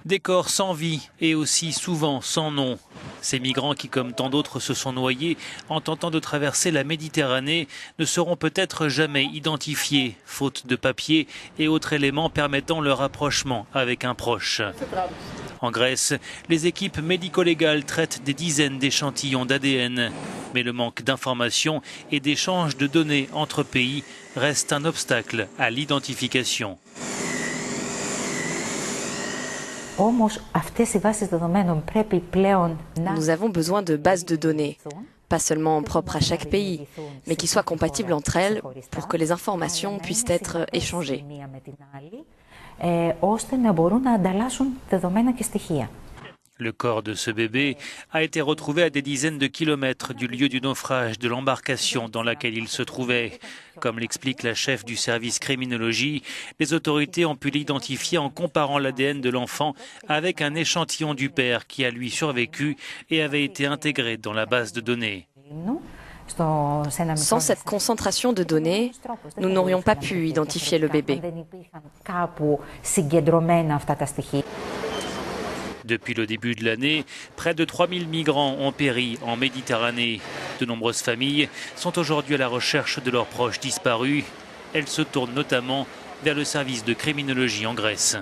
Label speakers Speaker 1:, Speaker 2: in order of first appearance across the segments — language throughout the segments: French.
Speaker 1: Des corps sans vie et aussi souvent sans nom. Ces migrants qui, comme tant d'autres, se sont noyés en tentant de traverser la Méditerranée ne seront peut-être jamais identifiés, faute de papiers et autres éléments permettant leur rapprochement avec un proche. En Grèce, les équipes médico-légales traitent des dizaines d'échantillons d'ADN. Mais le manque d'informations et d'échanges de données entre pays reste un obstacle à l'identification.
Speaker 2: Nous avons besoin de bases de données, pas seulement propres à chaque pays, mais qui soient compatibles entre elles pour que les informations puissent être échangées.
Speaker 1: Le corps de ce bébé a été retrouvé à des dizaines de kilomètres du lieu du naufrage de l'embarcation dans laquelle il se trouvait. Comme l'explique la chef du service criminologie, les autorités ont pu l'identifier en comparant l'ADN de l'enfant avec un échantillon du père qui a lui survécu et avait été intégré dans la base de données.
Speaker 2: Sans cette concentration de données, nous n'aurions pas pu identifier le bébé.
Speaker 1: Depuis le début de l'année, près de 3000 migrants ont péri en Méditerranée. De nombreuses familles sont aujourd'hui à la recherche de leurs proches disparus. Elles se tournent notamment vers le service de criminologie en Grèce.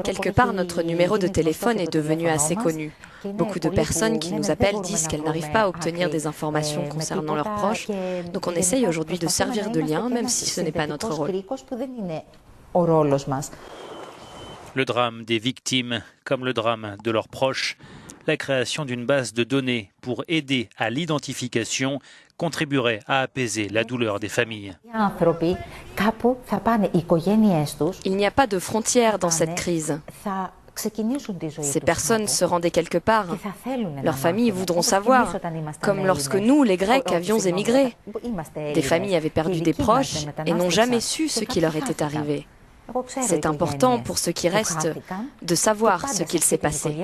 Speaker 2: Quelque part, notre numéro de téléphone est devenu assez connu. Beaucoup de personnes qui nous appellent disent qu'elles n'arrivent pas à obtenir des informations concernant leurs proches. Donc on essaye aujourd'hui de servir de lien, même si ce n'est pas notre rôle.
Speaker 1: Le drame des victimes, comme le drame de leurs proches, la création d'une base de données pour aider à l'identification contribuerait à apaiser la douleur des familles.
Speaker 2: Il n'y a pas de frontières dans cette crise. Ces personnes se rendaient quelque part. Leurs familles voudront savoir, comme lorsque nous, les Grecs, avions émigré. Des familles avaient perdu des proches et n'ont jamais su ce qui leur était arrivé. C'est important pour ceux qui restent de savoir ce qu'il s'est passé.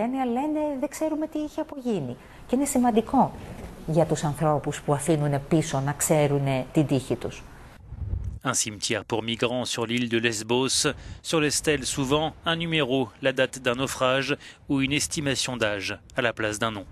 Speaker 1: Un cimetière pour migrants sur l'île de Lesbos. Sur les stèles, souvent, un numéro, la date d'un naufrage ou une estimation d'âge à la place d'un nom.